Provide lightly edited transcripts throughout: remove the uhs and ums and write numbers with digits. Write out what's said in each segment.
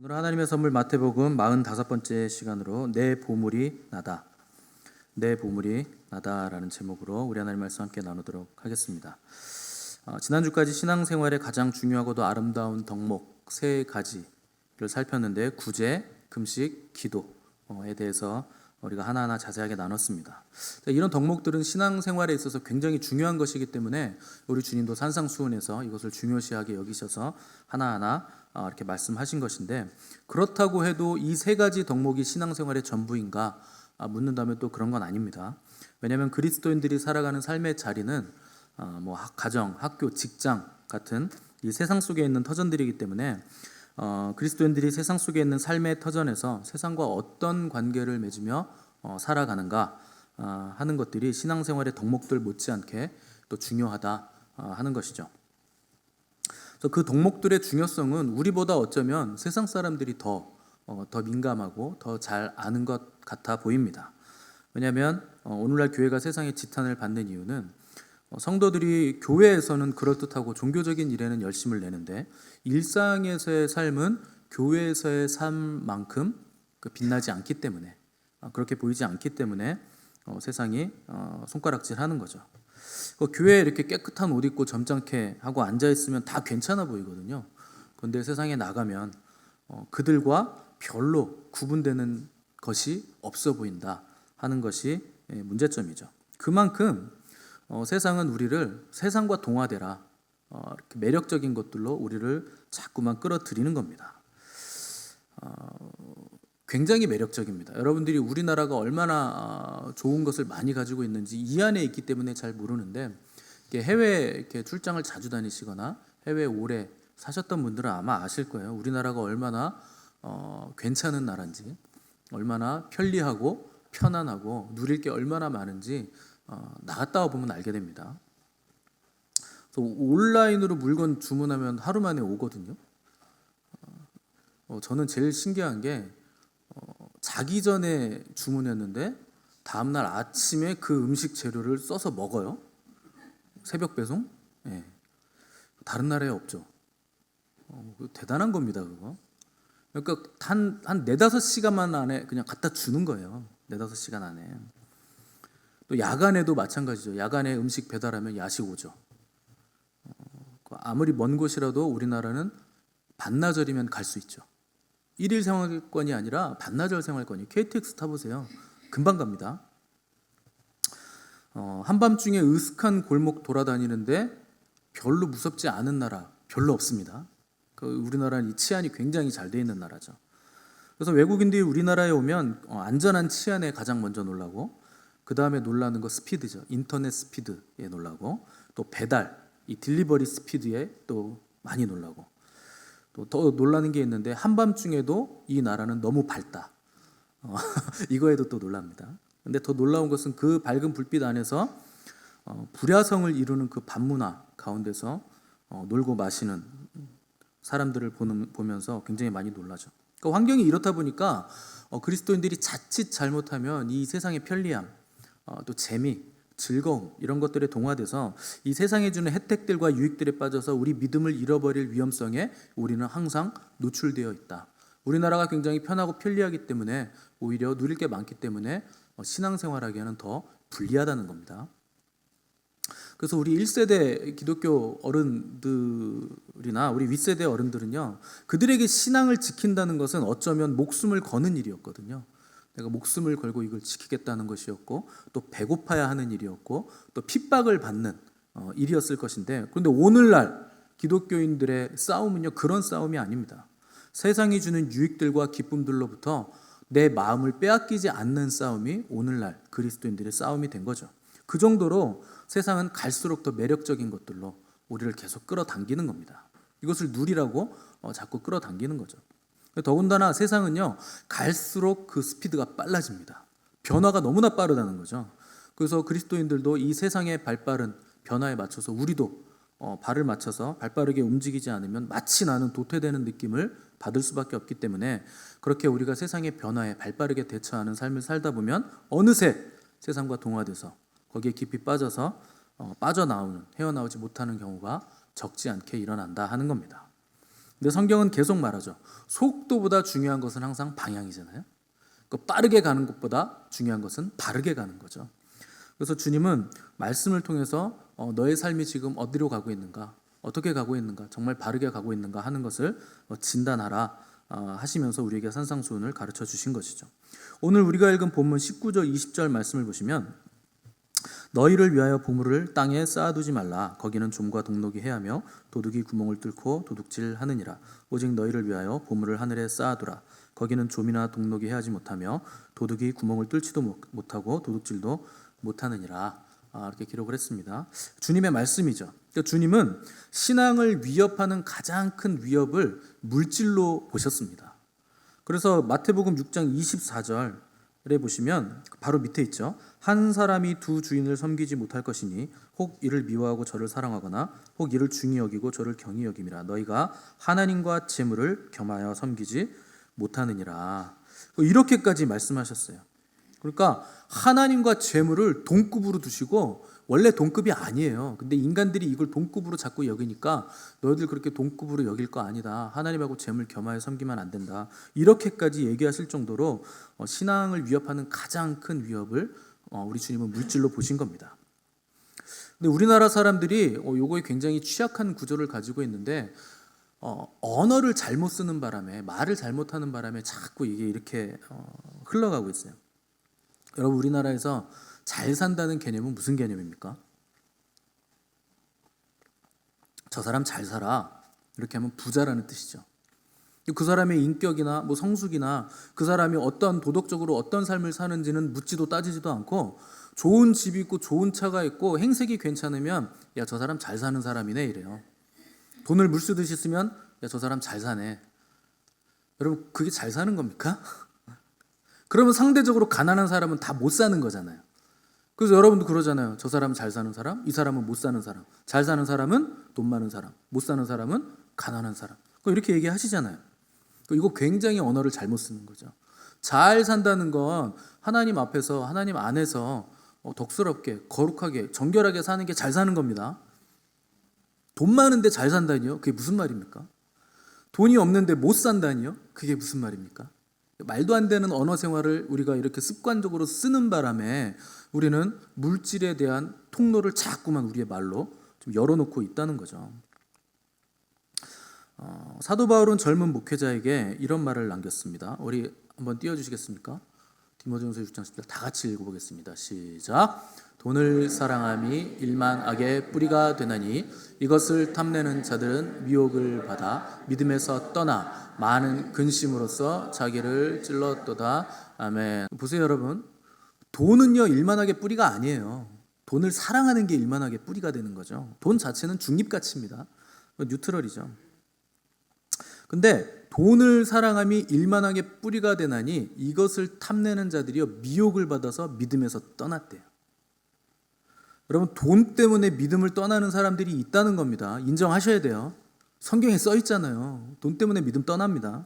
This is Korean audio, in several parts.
오늘 하나님의 선물 마태복음 45번째 시간으로 내 보물이 나다. 내 보물이 나다라는 제목으로 우리 하나님 말씀 함께 나누도록 하겠습니다. 지난주까지 신앙생활의 가장 중요하고도 아름다운 덕목 세 가지를 살폈는데 구제, 금식, 기도에 대해서 우리가 하나하나 자세하게 나눴습니다. 이런 덕목들은 신앙생활에 있어서 굉장히 중요한 것이기 때문에 우리 주님도 산상수훈에서 이것을 중요시하게 여기셔서 하나하나 이렇게 말씀하신 것인데, 그렇다고 해도 이 세 가지 덕목이 신앙생활의 전부인가 묻는다면 또 그런 건 아닙니다. 왜냐하면 그리스도인들이 살아가는 삶의 자리는 가정, 학교, 직장 같은 이 세상 속에 있는 터전들이기 때문에 그리스도인들이 세상 속에 있는 삶의 터전에서 세상과 어떤 관계를 맺으며 살아가는가 하는 것들이 신앙생활의 덕목들 못지않게 또 중요하다 하는 것이죠. 그 덕목들의 중요성은 우리보다 어쩌면 세상 사람들이 더 민감하고 더 잘 아는 것 같아 보입니다. 왜냐하면 오늘날 교회가 세상의 지탄을 받는 이유는 성도들이 교회에서는 그럴듯하고 종교적인 일에는 열심을 내는데 일상에서의 삶은 교회에서의 삶만큼 빛나지 않기 때문에, 그렇게 보이지 않기 때문에 세상이 손가락질하는 거죠. 교회에 이렇게 깨끗한 옷 입고 점잖게 하고 앉아있으면 다 괜찮아 보이거든요. 그런데 세상에 나가면 그들과 별로 구분되는 것이 없어 보인다 하는 것이 문제점이죠. 그만큼 세상은 우리를 세상과 동화되라, 이렇게 매력적인 것들로 우리를 자꾸만 끌어들이는 겁니다. 굉장히 매력적입니다. 여러분들이 우리나라가 얼마나 좋은 것을 많이 가지고 있는지 이 안에 있기 때문에 잘 모르는데, 해외에 이렇게 출장을 자주 다니시거나 해외에 오래 사셨던 분들은 아마 아실 거예요. 우리나라가 얼마나 괜찮은 나라인지, 얼마나 편리하고 편안하고 누릴 게 얼마나 많은지 나갔다 와 보면 알게 됩니다. 그래서 온라인으로 물건 주문하면 하루 만에 오거든요. 저는 제일 신기한 게 자기 전에 주문했는데 다음날 아침에 그 음식 재료를 써서 먹어요. 새벽 배송? 네. 다른 나라에 없죠. 대단한 겁니다, 그거. 그러니까 한 4-5시간만 안에 그냥 갖다 주는 거예요. 4-5시간 안에. 또 야간에도 마찬가지죠. 야간에 음식 배달하면 야식 오죠. 아무리 먼 곳이라도 우리나라는 반나절이면 갈 수 있죠. 1일 생활권이 아니라 반나절 생활권이. KTX 타보세요. 금방 갑니다. 한밤중에 으슥한 골목 돌아다니는데 별로 무섭지 않은 나라 별로 없습니다. 우리나라는 이 치안이 굉장히 잘 돼 있는 나라죠. 그래서 외국인들이 우리나라에 오면 안전한 치안에 가장 먼저 놀라고, 그 다음에 놀라는 거 스피드죠. 인터넷 스피드에 놀라고, 또 배달, 이 딜리버리 스피드에 또 많이 놀라고, 또 더 놀라는 게 있는데 한밤중에도 이 나라는 너무 밝다. 이거에도 또 놀랍니다. 근데 더 놀라운 것은 그 밝은 불빛 안에서 불야성을 이루는 그 밤문화 가운데서 놀고 마시는 사람들을 보면서 굉장히 많이 놀라죠. 그러니까 환경이 이렇다 보니까 그리스도인들이 자칫 잘못하면 이 세상의 편리함, 또 재미, 즐거움 이런 것들에 동화돼서 이 세상에 주는 혜택들과 유익들에 빠져서 우리 믿음을 잃어버릴 위험성에 우리는 항상 노출되어 있다. 우리나라가 굉장히 편하고 편리하기 때문에 오히려 누릴 게 많기 때문에 신앙생활하기에는 더 불리하다는 겁니다. 그래서 우리 1세대 기독교 어른들이나 우리 윗세대 어른들은요, 그들에게 신앙을 지킨다는 것은 어쩌면 목숨을 거는 일이었거든요. 내가 목숨을 걸고 이걸 지키겠다는 것이었고, 또 배고파야 하는 일이었고, 또 핍박을 받는 일이었을 것인데, 그런데 오늘날 기독교인들의 싸움은요, 그런 싸움이 아닙니다. 세상이 주는 유익들과 기쁨들로부터 내 마음을 빼앗기지 않는 싸움이 오늘날 그리스도인들의 싸움이 된 거죠. 그 정도로 세상은 갈수록 더 매력적인 것들로 우리를 계속 끌어당기는 겁니다. 이것을 누리라고 자꾸 끌어당기는 거죠. 더군다나 세상은요, 갈수록 그 스피드가 빨라집니다. 변화가 너무나 빠르다는 거죠. 그래서 그리스도인들도 이 세상의 발빠른 변화에 맞춰서 우리도 발을 맞춰서 발빠르게 움직이지 않으면 마치 나는 도태되는 느낌을 받을 수밖에 없기 때문에, 그렇게 우리가 세상의 변화에 발빠르게 대처하는 삶을 살다 보면 어느새 세상과 동화돼서 거기에 깊이 빠져서 헤어나오지 못하는 경우가 적지 않게 일어난다 하는 겁니다. 근데 성경은 계속 말하죠. 속도보다 중요한 것은 항상 방향이잖아요. 빠르게 가는 것보다 중요한 것은 바르게 가는 거죠. 그래서 주님은 말씀을 통해서 너의 삶이 지금 어디로 가고 있는가, 어떻게 가고 있는가, 정말 바르게 가고 있는가 하는 것을 진단하라 하시면서 우리에게 산상수훈을 가르쳐 주신 것이죠. 오늘 우리가 읽은 본문 19절 20절 말씀을 보시면 너희를 위하여 보물을 땅에 쌓아두지 말라. 거기는 좀과 동록이 해하며 도둑이 구멍을 뚫고 도둑질하느니라. 오직 너희를 위하여 보물을 하늘에 쌓아두라. 거기는 좀이나 동록이 해하지 못하며 도둑이 구멍을 뚫지도 못하고 도둑질도 못하느니라. 이렇게 기록을 했습니다. 주님의 말씀이죠. 그러니까 주님은 신앙을 위협하는 가장 큰 위협을 물질로 보셨습니다. 그래서 마태복음 6장 24절에 보시면 바로 밑에 있죠. 한 사람이 두 주인을 섬기지 못할 것이니 혹 이를 미워하고 저를 사랑하거나 혹 이를 중히 여기고 저를 경히 여김이라. 너희가 하나님과 재물을 겸하여 섬기지 못하느니라. 이렇게까지 말씀하셨어요. 그러니까 하나님과 재물을 동급으로 두시고, 원래 동급이 아니에요. 근데 인간들이 이걸 동급으로 자꾸 여기니까 너희들 그렇게 동급으로 여길 거 아니다. 하나님하고 재물 겸하여 섬기면 안 된다. 이렇게까지 얘기하실 정도로 신앙을 위협하는 가장 큰 위협을 우리 주님은 물질로 보신 겁니다. 근데 우리나라 사람들이 요거에 굉장히 취약한 구조를 가지고 있는데 언어를 잘못 쓰는 바람에, 말을 잘못하는 바람에 자꾸 이게 이렇게 흘러가고 있어요. 여러분, 우리나라에서 잘 산다는 개념은 무슨 개념입니까? 저 사람 잘 살아, 이렇게 하면 부자라는 뜻이죠. 그 사람의 인격이나 성숙이나 그 사람이 어떤 도덕적으로 어떤 삶을 사는지는 묻지도 따지지도 않고, 좋은 집이 있고 좋은 차가 있고 행색이 괜찮으면 야, 저 사람 잘 사는 사람이네 이래요. 돈을 물쓰듯이 쓰면 야, 저 사람 잘 사네. 여러분, 그게 잘 사는 겁니까? 그러면 상대적으로 가난한 사람은 다 못 사는 거잖아요. 그래서 여러분도 그러잖아요. 저 사람은 잘 사는 사람, 이 사람은 못 사는 사람. 잘 사는 사람은 돈 많은 사람, 못 사는 사람은 가난한 사람. 이렇게 얘기하시잖아요. 이거 굉장히 언어를 잘못 쓰는 거죠. 잘 산다는 건 하나님 앞에서, 하나님 안에서 덕스럽게, 거룩하게, 정결하게 사는 게 잘 사는 겁니다. 돈 많은데 잘 산다니요? 그게 무슨 말입니까? 돈이 없는데 못 산다니요? 그게 무슨 말입니까? 말도 안 되는 언어 생활을 우리가 이렇게 습관적으로 쓰는 바람에 우리는 물질에 대한 통로를 자꾸만 우리의 말로 좀 열어놓고 있다는 거죠. 사도 바울은 젊은 목회자에게 이런 말을 남겼습니다. 우리 한번 띄워주시겠습니까? 디모데전서 6장 10절 다 같이 읽어보겠습니다. 시작. 돈을 사랑함이 일만 악의 뿌리가 되나니 이것을 탐내는 자들은 미혹을 받아 믿음에서 떠나 많은 근심으로써 자기를 찔렀도다. 아멘. 보세요, 여러분. 돈은요, 일만하게 뿌리가 아니에요. 돈을 사랑하는 게 일만하게 뿌리가 되는 거죠. 돈 자체는 중립가치입니다. 뉴트럴이죠. 근데 돈을 사랑함이 일만하게 뿌리가 되나니 이것을 탐내는 자들이요, 미혹을 받아서 믿음에서 떠났대요. 여러분, 돈 때문에 믿음을 떠나는 사람들이 있다는 겁니다. 인정하셔야 돼요. 성경에 써 있잖아요. 돈 때문에 믿음 떠납니다.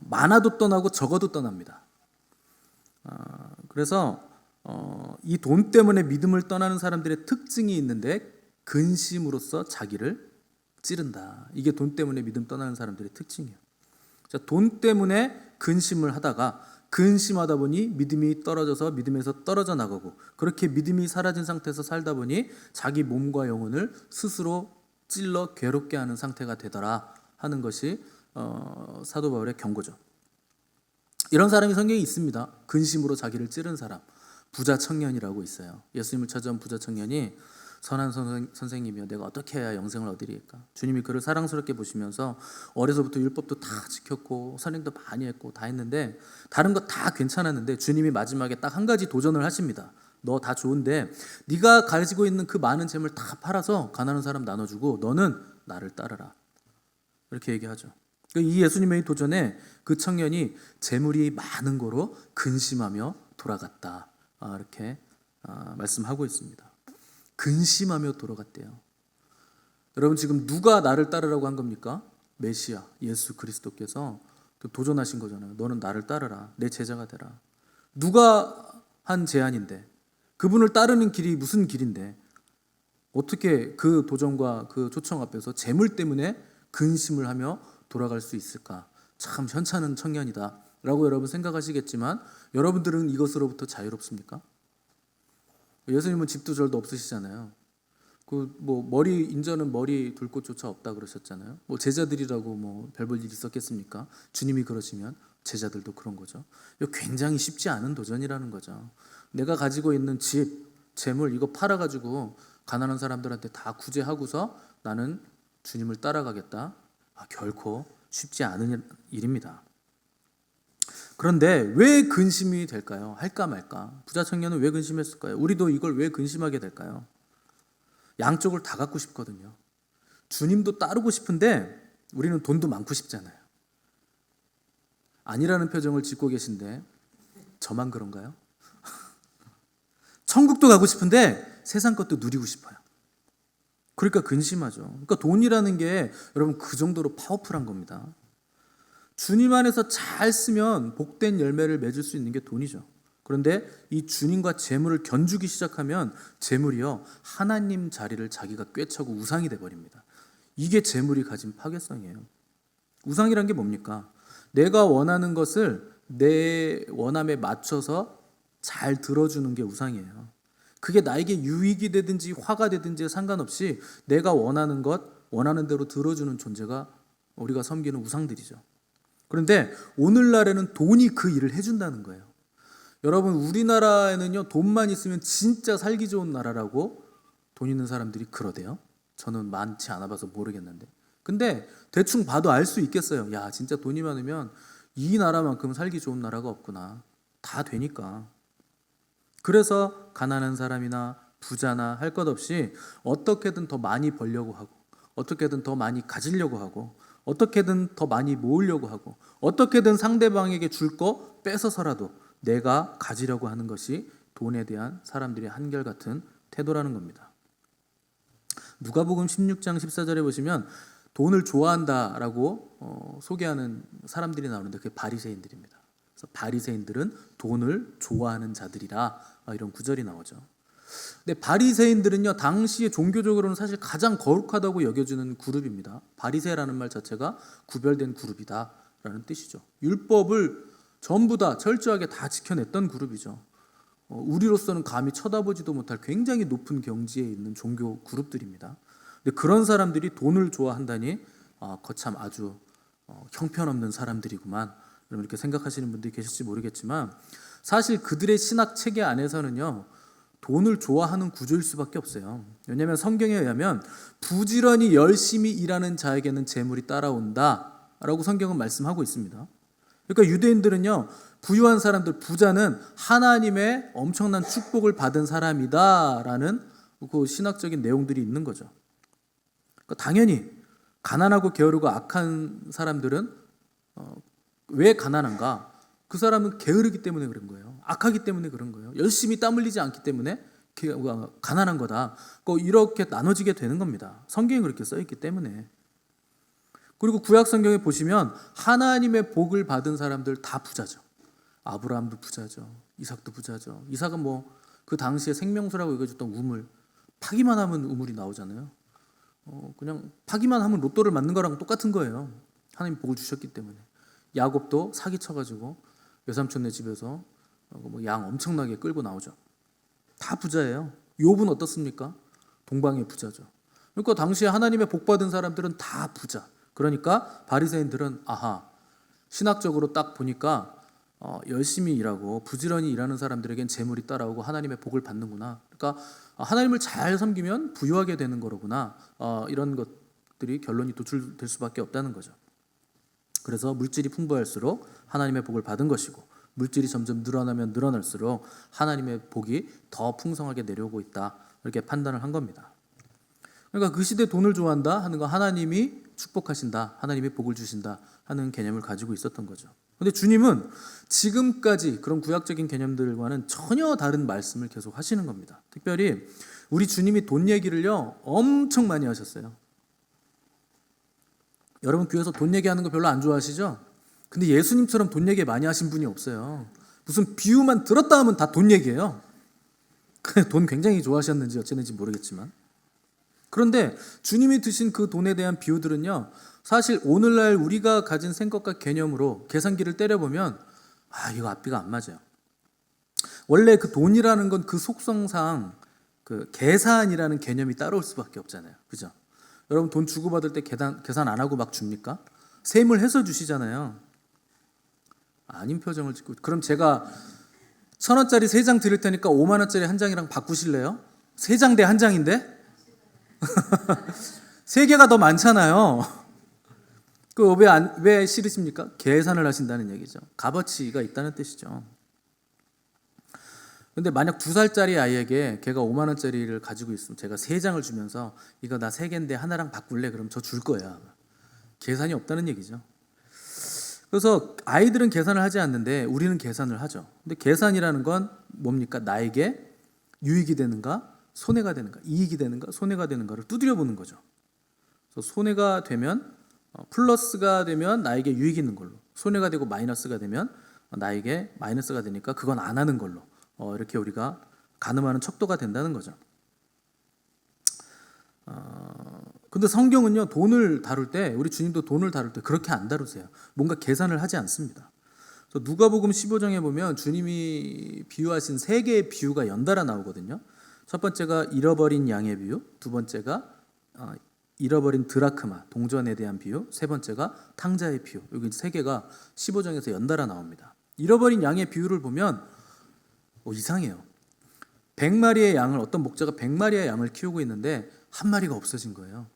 많아도 떠나고 적어도 떠납니다. 그래서 이 돈 때문에 믿음을 떠나는 사람들의 특징이 있는데, 근심으로써 자기를 찌른다. 이게 돈 때문에 믿음 떠나는 사람들의 특징이에요. 자, 돈 때문에 근심을 하다가 근심하다 보니 믿음이 떨어져서 믿음에서 떨어져 나가고, 그렇게 믿음이 사라진 상태에서 살다 보니 자기 몸과 영혼을 스스로 찔러 괴롭게 하는 상태가 되더라 하는 것이 사도 바울의 경고죠. 이런 사람이 성경에 있습니다. 근심으로 자기를 찌른 사람, 부자 청년이라고 있어요. 예수님을 찾아온 부자 청년이 선한 선생님이여 내가 어떻게 해야 영생을 얻으리까? 주님이 그를 사랑스럽게 보시면서 어려서부터 율법도 다 지켰고 선행도 많이 했고 다 했는데, 다른 거 다 괜찮았는데 주님이 마지막에 딱 한 가지 도전을 하십니다. 너 다 좋은데 네가 가지고 있는 그 많은 재물 다 팔아서 가난한 사람 나눠주고 너는 나를 따르라. 이렇게 얘기하죠. 이 예수님의 도전에 그 청년이 재물이 많은 거로 근심하며 돌아갔다. 이렇게 말씀하고 있습니다. 근심하며 돌아갔대요. 여러분, 지금 누가 나를 따르라고 한 겁니까? 메시아 예수 그리스도께서 도전하신 거잖아요. 너는 나를 따르라. 내 제자가 되라. 누가 한 제안인데, 그분을 따르는 길이 무슨 길인데 어떻게 그 도전과 그 초청 앞에서 재물 때문에 근심을 하며 돌아갈 수 있을까? 참 현찮은 청년이다 라고 여러분 생각하시겠지만 여러분들은 이것으로부터 자유롭습니까? 예수님은 집도 절도 없으시잖아요. 머리 인자는 머리 둘 곳조차 없다 그러셨잖아요. 제자들이라고 별 볼 일 있었겠습니까? 주님이 그러시면 제자들도 그런 거죠. 이거 굉장히 쉽지 않은 도전이라는 거죠. 내가 가지고 있는 집, 재물 이거 팔아가지고 가난한 사람들한테 다 구제하고서 나는 주님을 따라가겠다. 결코 쉽지 않은 일입니다. 그런데 왜 근심이 될까요? 할까 말까? 부자 청년은 왜 근심했을까요? 우리도 이걸 왜 근심하게 될까요? 양쪽을 다 갖고 싶거든요. 주님도 따르고 싶은데 우리는 돈도 많고 싶잖아요. 아니라는 표정을 짓고 계신데 저만 그런가요? 천국도 가고 싶은데 세상 것도 누리고 싶어요. 그러니까 근심하죠. 그러니까 돈이라는 게 여러분 그 정도로 파워풀한 겁니다. 주님 안에서 잘 쓰면 복된 열매를 맺을 수 있는 게 돈이죠. 그런데 이 주님과 재물을 견주기 시작하면 재물이요 하나님 자리를 자기가 꿰차고 우상이 돼버립니다. 이게 재물이 가진 파괴성이에요. 우상이란 게 뭡니까? 내가 원하는 것을 내 원함에 맞춰서 잘 들어주는 게 우상이에요. 그게 나에게 유익이 되든지 화가 되든지 상관없이 내가 원하는 것 원하는 대로 들어주는 존재가 우리가 섬기는 우상들이죠. 그런데 오늘날에는 돈이 그 일을 해준다는 거예요. 여러분 우리나라에는요 돈만 있으면 진짜 살기 좋은 나라라고 돈 있는 사람들이 그러대요. 저는 많지 않아 봐서 모르겠는데 근데 대충 봐도 알 수 있겠어요. 야 진짜 돈이 많으면 이 나라만큼 살기 좋은 나라가 없구나. 다 되니까. 그래서 가난한 사람이나 부자나 할 것 없이 어떻게든 더 많이 벌려고 하고 어떻게든 더 많이 가지려고 하고 어떻게든 더 많이 모으려고 하고 어떻게든 상대방에게 줄 거 뺏어서라도 내가 가지려고 하는 것이 돈에 대한 사람들의 한결같은 태도라는 겁니다. 누가복음 16장 14절에 보시면 돈을 좋아한다라고 소개하는 사람들이 나오는데 그게 바리새인들입니다. 그래서 바리새인들은 돈을 좋아하는 자들이라 이런 구절이 나오죠. 근데 바리새인들은요 당시에 종교적으로는 사실 가장 거룩하다고 여겨지는 그룹입니다. 바리새라는 말 자체가 구별된 그룹이다라는 뜻이죠. 율법을 전부 다 철저하게 다 지켜냈던 그룹이죠. 우리로서는 감히 쳐다보지도 못할 굉장히 높은 경지에 있는 종교 그룹들입니다. 근데 그런 사람들이 돈을 좋아한다니 거참 아주 형편없는 사람들이구만 이렇게 생각하시는 분들이 계실지 모르겠지만 사실 그들의 신학 체계 안에서는요 돈을 좋아하는 구조일 수밖에 없어요. 왜냐하면 성경에 의하면 부지런히 열심히 일하는 자에게는 재물이 따라온다라고 성경은 말씀하고 있습니다. 그러니까 유대인들은요 부유한 사람들, 부자는 하나님의 엄청난 축복을 받은 사람이다라는 그 신학적인 내용들이 있는 거죠. 그러니까 당연히 가난하고 게으르고 악한 사람들은 왜 가난한가? 그 사람은 게으르기 때문에 그런 거예요. 악하기 때문에 그런 거예요. 열심히 땀 흘리지 않기 때문에 가난한 거다. 이렇게 나눠지게 되는 겁니다. 성경이 그렇게 써있기 때문에. 그리고 구약 성경에 보시면 하나님의 복을 받은 사람들 다 부자죠. 아브라함도 부자죠. 이삭도 부자죠. 이삭은 그 당시에 생명수라고 여겨졌던 우물, 파기만 하면 우물이 나오잖아요. 그냥 파기만 하면 로또를 맞는 거랑 똑같은 거예요. 하나님 복을 주셨기 때문에. 야곱도 사기 쳐가지고 외삼촌네 집에서 양 엄청나게 끌고 나오죠. 다 부자예요. 욥은 어떻습니까? 동방의 부자죠. 그러니까 당시에 하나님의 복 받은 사람들은 다 부자. 그러니까 바리새인들은 신학적으로 딱 보니까 열심히 일하고 부지런히 일하는 사람들에겐 재물이 따라오고 하나님의 복을 받는구나. 그러니까 하나님을 잘 섬기면 부유하게 되는 거로구나. 이런 것들이 결론이 도출될 수밖에 없다는 거죠. 그래서 물질이 풍부할수록 하나님의 복을 받은 것이고 물질이 점점 늘어나면 늘어날수록 하나님의 복이 더 풍성하게 내려오고 있다. 이렇게 판단을 한 겁니다. 그러니까 그 시대 돈을 좋아한다 하는 건 하나님이 축복하신다, 하나님이 복을 주신다 하는 개념을 가지고 있었던 거죠. 그런데 주님은 지금까지 그런 구약적인 개념들과는 전혀 다른 말씀을 계속 하시는 겁니다. 특별히 우리 주님이 돈 얘기를요 엄청 많이 하셨어요. 여러분 교회에서 돈 얘기하는 거 별로 안 좋아하시죠? 근데 예수님처럼 돈 얘기 많이 하신 분이 없어요. 무슨 비유만 들었다 하면 다 돈 얘기예요. 돈 굉장히 좋아하셨는지 어쨌는지 모르겠지만 그런데 주님이 드신 그 돈에 대한 비유들은요 사실 오늘날 우리가 가진 생각과 개념으로 계산기를 때려보면 이거 앞뒤가 안 맞아요. 원래 그 돈이라는 건 그 속성상 그 계산이라는 개념이 따라올 수밖에 없잖아요. 그죠? 여러분 돈 주고받을 때 계산 안 하고 막 줍니까? 세물 해서 주시잖아요. 아닌 표정을 짓고. 그럼 제가 1,000원짜리 3장 드릴 테니까 5만 원짜리 한 장이랑 바꾸실래요? 3장 대 한 장인데? 3개가 더 많잖아요. 왜 싫으십니까? 계산을 하신다는 얘기죠. 값어치가 있다는 뜻이죠. 근데 만약 2살짜리 아이에게 걔가 5만 원짜리를 가지고 있으면 제가 3장을 주면서 이거 나 3개인데 하나랑 바꿀래? 그럼 저 줄 거야. 계산이 없다는 얘기죠. 그래서 아이들은 계산을 하지 않는데 우리는 계산을 하죠. 근데 계산이라는 건 뭡니까? 나에게 유익이 되는가? 손해가 되는가? 이익이 되는가? 손해가 되는가를 두드려 보는 거죠. 그래서 손해가 되면 플러스가 되면 나에게 유익이 있는 걸로, 손해가 되고 마이너스가 되면 나에게 마이너스가 되니까 그건 안 하는 걸로 이렇게 우리가 가늠하는 척도가 된다는 거죠. 근데 성경은요, 돈을 다룰 때, 우리 주님도 돈을 다룰 때 그렇게 안 다루세요. 뭔가 계산을 하지 않습니다. 그래서 누가복음 15장에 보면 주님이 비유하신 3개의 비유가 연달아 나오거든요. 첫 번째가 잃어버린 양의 비유, 두 번째가 잃어버린 드라크마, 동전에 대한 비유, 세 번째가 탕자의 비유. 여기 3개가 15장에서 연달아 나옵니다. 잃어버린 양의 비유를 보면 이상해요. 100마리의 양을, 어떤 목자가 100마리의 양을 키우고 있는데 한 마리가 없어진 거예요.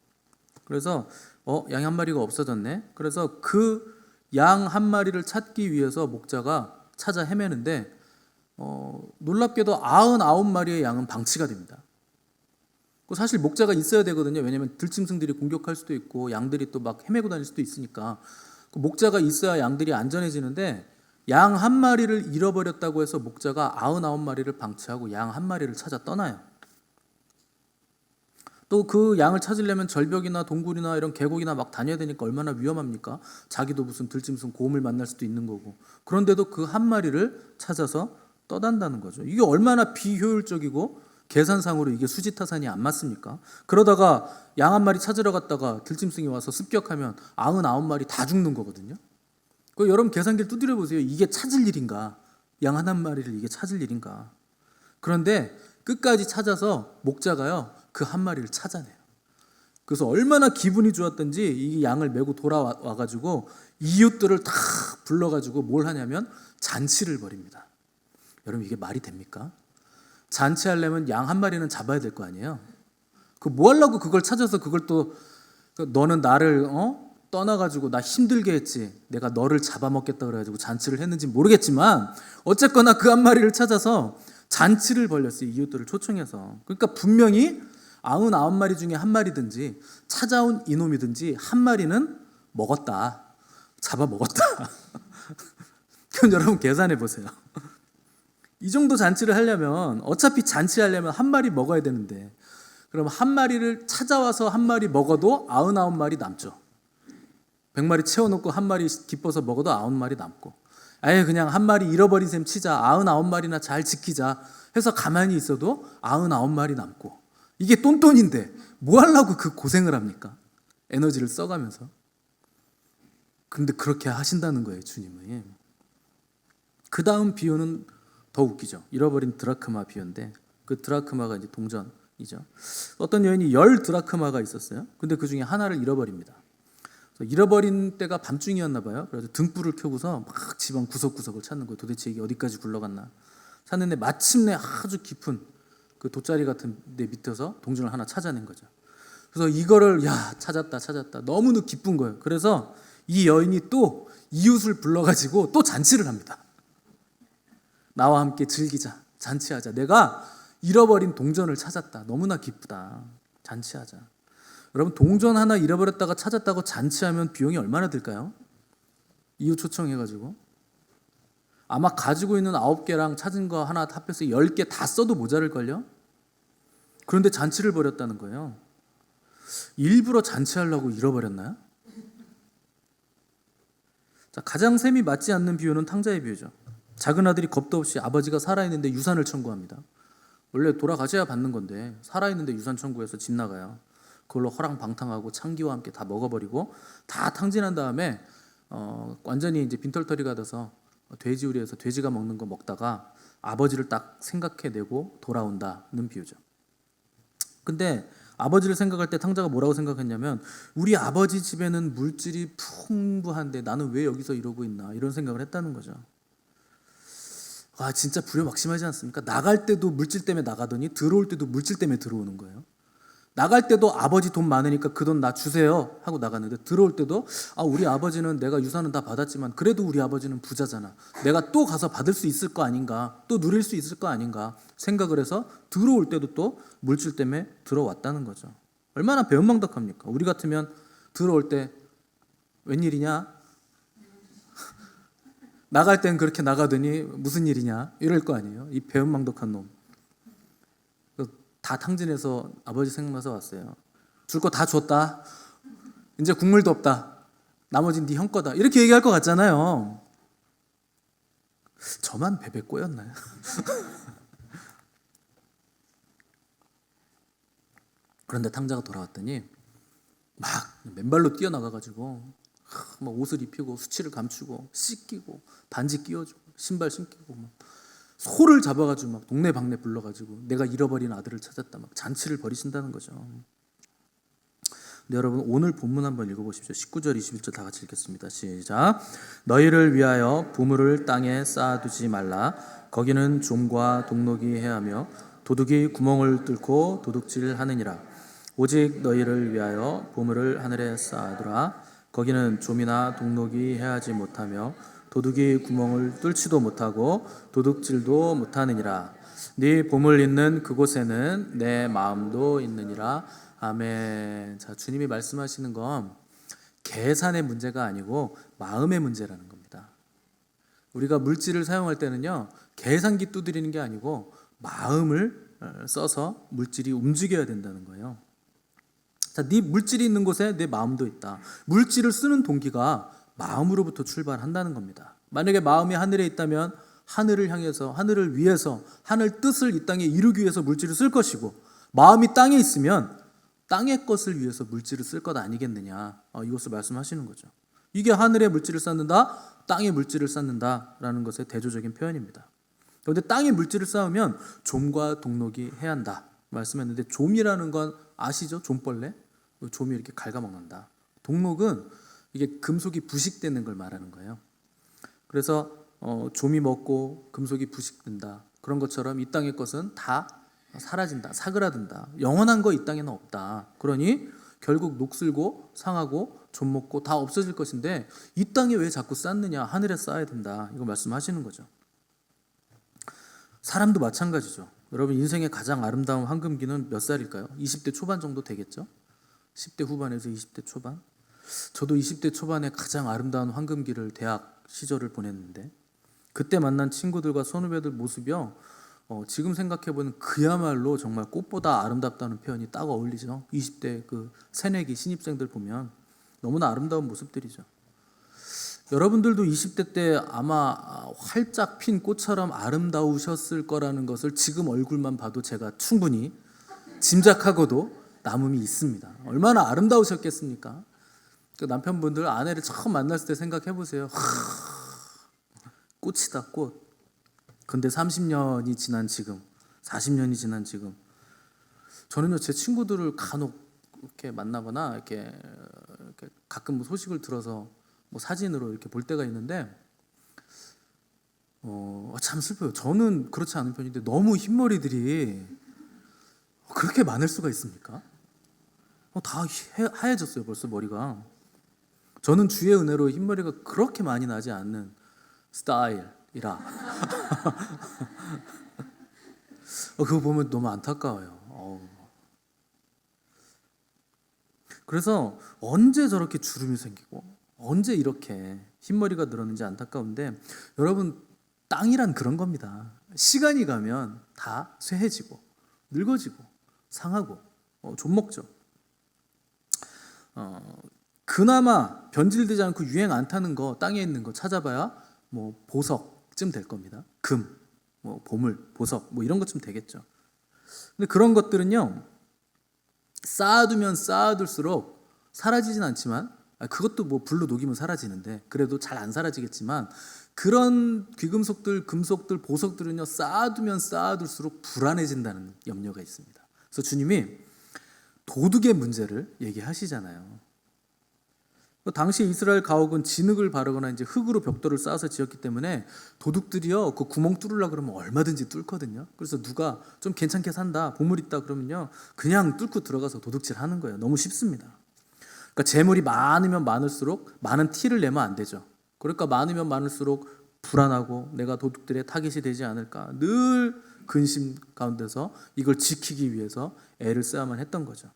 그래서 양이 한 마리가 없어졌네. 그래서 그 양 한 마리를 찾기 위해서 목자가 찾아 헤매는데 놀랍게도 99마리의 양은 방치가 됩니다. 사실 목자가 있어야 되거든요. 왜냐하면 들짐승들이 공격할 수도 있고 양들이 또 막 헤매고 다닐 수도 있으니까 목자가 있어야 양들이 안전해지는데 양 한 마리를 잃어버렸다고 해서 목자가 99마리를 방치하고 양 한 마리를 찾아 떠나요. 또 그 양을 찾으려면 절벽이나 동굴이나 이런 계곡이나 막 다녀야 되니까 얼마나 위험합니까? 자기도 무슨 들짐승 곰을 만날 수도 있는 거고. 그런데도 그 한 마리를 찾아서 떠난다는 거죠. 이게 얼마나 비효율적이고 계산상으로 이게 수지타산이 안 맞습니까? 그러다가 양 한 마리 찾으러 갔다가 들짐승이 와서 습격하면 99마리 다 죽는 거거든요. 여러분 계산기를 두드려 보세요. 이게 찾을 일인가? 양 한 마리를 이게 찾을 일인가? 그런데 끝까지 찾아서 목자가요, 그 한 마리를 찾아내요. 그래서 얼마나 기분이 좋았던지 이 양을 메고 돌아와가지고 이웃들을 다 불러가지고 뭘 하냐면 잔치를 벌입니다. 여러분 이게 말이 됩니까? 잔치하려면 양 한 마리는 잡아야 될 거 아니에요? 뭐 하려고 그걸 찾아서 그걸 또 너는 나를 떠나가지고 나 힘들게 했지, 내가 너를 잡아먹겠다 그래가지고 잔치를 했는지 모르겠지만 어쨌거나 그 한 마리를 찾아서 잔치를 벌렸어요. 이웃들을 초청해서. 그러니까 분명히 99마리 중에 한 마리든지 찾아온 이놈이든지 한 마리는 먹었다, 잡아먹었다. 그럼 여러분 계산해 보세요. 이 정도 잔치를 하려면 어차피 잔치하려면 한 마리 먹어야 되는데 그럼 한 마리를 찾아와서 한 마리 먹어도 99마리 남죠. 100마리 채워놓고 한 마리 기뻐서 먹어도 9마리 남고, 그냥 한 마리 잃어버린 셈 치자, 99마리나 잘 지키자 해서 가만히 있어도 99마리 남고. 이게 똔똔인데 뭐 하려고 그 고생을 합니까? 에너지를 써가면서. 근데 그렇게 하신다는 거예요, 주님은. 그 다음 비유는 더 웃기죠. 잃어버린 드라크마 비유인데 그 드라크마가 이제 동전이죠. 어떤 여인이 10 드라크마가 있었어요. 근데 그 중에 하나를 잃어버립니다. 잃어버린 때가 밤중이었나 봐요. 그래서 등불을 켜고서 막 집안 구석구석을 찾는 거예요. 도대체 이게 어디까지 굴러갔나 찾는데 마침내 아주 깊은 그 돗자리 같은 데 밑에서 동전을 하나 찾아낸 거죠. 그래서 이거를 찾았다 너무 기쁜 거예요. 그래서 이 여인이 또 이웃을 불러가지고 또 잔치를 합니다. 나와 함께 즐기자, 잔치하자, 내가 잃어버린 동전을 찾았다, 너무나 기쁘다, 잔치하자. 여러분 동전 하나 잃어버렸다가 찾았다고 잔치하면 비용이 얼마나 들까요? 이웃 초청해가지고 아마 가지고 있는 9개랑 찾은 거 하나 합해서 10개 다 써도 모자랄걸요? 그런데 잔치를 벌였다는 거예요. 일부러 잔치하려고 잃어버렸나요? 자, 가장 셈이 맞지 않는 비유는 탕자의 비유죠. 작은 아들이 겁도 없이 아버지가 살아있는데 유산을 청구합니다. 원래 돌아가셔야 받는 건데 살아있는데 유산 청구해서 집 나가요. 그걸로 허랑방탕하고 창기와 함께 다 먹어버리고 다 탕진한 다음에 완전히 이제 빈털터리가 돼서 돼지우리에서 돼지가 먹는 거 먹다가 아버지를 딱 생각해내고 돌아온다는 비유죠. 근데 아버지를 생각할 때 탕자가 뭐라고 생각했냐면 우리 아버지 집에는 물질이 풍부한데 나는 왜 여기서 이러고 있나 이런 생각을 했다는 거죠. 와, 진짜 불효막심하지 않습니까? 나갈 때도 물질 때문에 나가더니 들어올 때도 물질 때문에 들어오는 거예요. 나갈 때도 아버지 돈 많으니까 그 돈 나 주세요 하고 나갔는데 들어올 때도 우리 아버지는 내가 유산은 다 받았지만 그래도 우리 아버지는 부자잖아. 내가 또 가서 받을 수 있을 거 아닌가, 또 누릴 수 있을 거 아닌가 생각을 해서 들어올 때도 또 물질 때문에 들어왔다는 거죠. 얼마나 배은망덕합니까? 우리 같으면 들어올 때 웬일이냐? 나갈 땐 그렇게 나가더니 무슨 일이냐 이럴 거 아니에요. 이 배은망덕한 놈. 다 탕진해서 아버지 생각나서 왔어요. 줄 거 다 줬다. 이제 국물도 없다. 나머지는 네 형 거다. 이렇게 얘기할 것 같잖아요. 저만 베베 꼬였나요? 그런데 탕자가 돌아왔더니 막 맨발로 뛰어나가가지고 막 옷을 입히고 수치를 감추고 씻기고 반지 끼워주고 신발 신기고 막 소를 잡아가지고 막 동네 방네 불러가지고 내가 잃어버린 아들을 찾았다 막 잔치를 벌이신다는 거죠. 네, 여러분 오늘 본문 한번 읽어보십시오. 19절 21절 다 같이 읽겠습니다. 시작. 너희를 위하여 보물을 땅에 쌓아두지 말라. 거기는 좀과 동록이 해하며 도둑이 구멍을 뚫고 도둑질하느니라. 오직 너희를 위하여 보물을 하늘에 쌓아두라. 거기는 좀이나 동록이 해하지 못하며 도둑이 구멍을 뚫지도 못하고 도둑질도 못하느니라. 네 보물 있는 그곳에는 내 마음도 있느니라. 아멘. 자, 주님이 말씀하시는 건 계산의 문제가 아니고 마음의 문제라는 겁니다. 우리가 물질을 사용할 때는요, 계산기 두드리는 게 아니고 마음을 써서 물질이 움직여야 된다는 거예요. 자, 네 물질이 있는 곳에 내 마음도 있다. 물질을 쓰는 동기가 마음으로부터 출발한다는 겁니다. 만약에 마음이 하늘에 있다면 하늘을 향해서, 하늘을 위해서, 하늘 뜻을 이 땅에 이루기 위해서 물질을 쓸 것이고, 마음이 땅에 있으면 땅의 것을 위해서 물질을 쓸 것 아니겠느냐, 이것을 말씀하시는 거죠. 이게 하늘의 물질을 쌓는다, 땅의 물질을 쌓는다라는 것의 대조적인 표현입니다. 그런데 땅의 물질을 쌓으면 좀과 동록이 해야 한다 말씀했는데, 좀이라는 건 아시죠? 좀벌레? 좀이 이렇게 갉아먹는다. 동록은 이게 금속이 부식되는 걸 말하는 거예요. 그래서 좀이 먹고 금속이 부식된다. 그런 것처럼 이 땅의 것은 다 사라진다, 사그라든다. 영원한 거 이 땅에는 없다. 그러니 결국 녹슬고 상하고 좀 먹고 다 없어질 것인데 이 땅에 왜 자꾸 쌓느냐? 하늘에 쌓아야 된다. 이거 말씀하시는 거죠. 사람도 마찬가지죠. 여러분 인생의 가장 아름다운 황금기는 몇 살일까요? 20대 초반 정도 되겠죠? 10대 후반에서 20대 초반? 저도 20대 초반에 가장 아름다운 황금기를 대학 시절을 보냈는데 그때 만난 친구들과 선후배들 모습이요, 지금 생각해보면 그야말로 정말 꽃보다 아름답다는 표현이 딱 어울리죠. 20대 그 새내기 신입생들 보면 너무나 아름다운 모습들이죠. 여러분들도 20대 때 아마 활짝 핀 꽃처럼 아름다우셨을 거라는 것을 지금 얼굴만 봐도 제가 충분히 짐작하고도 남음이 있습니다. 얼마나 아름다우셨겠습니까? 그 남편분들 아내를 처음 만났을 때 생각해보세요. 꽃이다, 꽃. 근데 30년이 지난 지금, 40년이 지난 지금, 저는요 제 친구들을 간혹 이렇게 만나거나 이렇게 가끔 뭐 소식을 들어서 뭐 사진으로 이렇게 볼 때가 있는데, 참 슬퍼요. 저는 그렇지 않은 편인데 너무 흰머리들이 그렇게 많을 수가 있습니까? 다 하얘졌어요, 벌써 머리가. 저는 주의 은혜로 흰머리가 그렇게 많이 나지 않는 스타일이라 그거 보면 너무 안타까워요. 그래서 언제 저렇게 주름이 생기고 언제 이렇게 흰머리가 늘었는지 안타까운데, 여러분 땅이란 그런 겁니다. 시간이 가면 다 쇠해지고 늙어지고 상하고 좀 먹죠. 그나마 변질되지 않고 유행 안 타는 거, 땅에 있는 거 찾아봐야 뭐 보석쯤 될 겁니다. 금, 뭐 보물, 보석 뭐 이런 것쯤 되겠죠. 근데 그런 것들은요 쌓아두면 쌓아둘수록 사라지진 않지만, 그것도 뭐 불로 녹이면 사라지는데 그래도 잘 안 사라지겠지만, 그런 귀금속들, 금속들, 보석들은요 쌓아두면 쌓아둘수록 불안해진다는 염려가 있습니다. 그래서 주님이 도둑의 문제를 얘기하시잖아요. 당시 이스라엘 가옥은 진흙을 바르거나 이제 흙으로 벽돌을 쌓아서 지었기 때문에 도둑들이요 그 구멍 뚫으려고 그러면 얼마든지 뚫거든요. 그래서 누가 좀 괜찮게 산다, 보물 있다 그러면요 그냥 뚫고 들어가서 도둑질 하는 거예요. 너무 쉽습니다. 그러니까 재물이 많으면 많을수록 많은 티를 내면 안 되죠. 그러니까 많으면 많을수록 불안하고 내가 도둑들의 타깃이 되지 않을까 늘 근심 가운데서 이걸 지키기 위해서 애를 써야만 했던 거죠.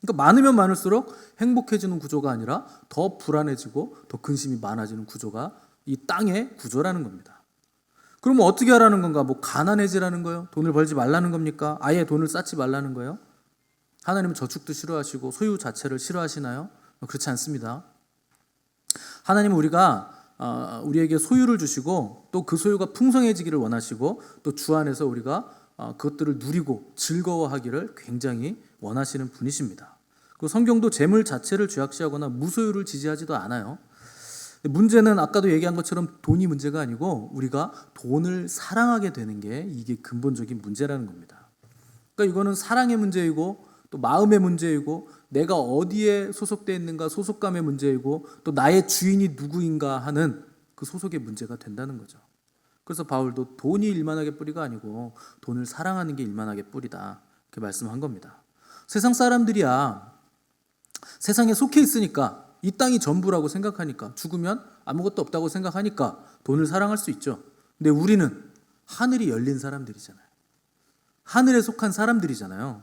그러니까 많으면 많을수록 행복해지는 구조가 아니라 더 불안해지고 더 근심이 많아지는 구조가 이 땅의 구조라는 겁니다. 그러면 어떻게 하라는 건가? 뭐 가난해지라는 거예요? 돈을 벌지 말라는 겁니까? 아예 돈을 쌓지 말라는 거예요? 하나님은 저축도 싫어하시고 소유 자체를 싫어하시나요? 그렇지 않습니다. 하나님은 우리에게 소유를 주시고 또 그 소유가 풍성해지기를 원하시고 또 주 안에서 우리가 그것들을 누리고 즐거워하기를 굉장히 원하시는 분이십니다. 그 성경도 재물 자체를 죄악시하거나 무소유를 지지하지도 않아요. 문제는 아까도 얘기한 것처럼 돈이 문제가 아니고 우리가 돈을 사랑하게 되는 게 이게 근본적인 문제라는 겁니다. 그러니까 이거는 사랑의 문제이고 또 마음의 문제이고 내가 어디에 소속되어 있는가 소속감의 문제이고 또 나의 주인이 누구인가 하는 그 소속의 문제가 된다는 거죠. 그래서 바울도 돈이 일만하게 뿌리가 아니고 돈을 사랑하는 게 일만하게 뿌리다 이렇게 말씀한 겁니다. 세상 사람들이야 세상에 속해 있으니까 이 땅이 전부라고 생각하니까 죽으면 아무것도 없다고 생각하니까 돈을 사랑할 수 있죠. 근데 우리는 하늘이 열린 사람들이잖아요. 하늘에 속한 사람들이잖아요.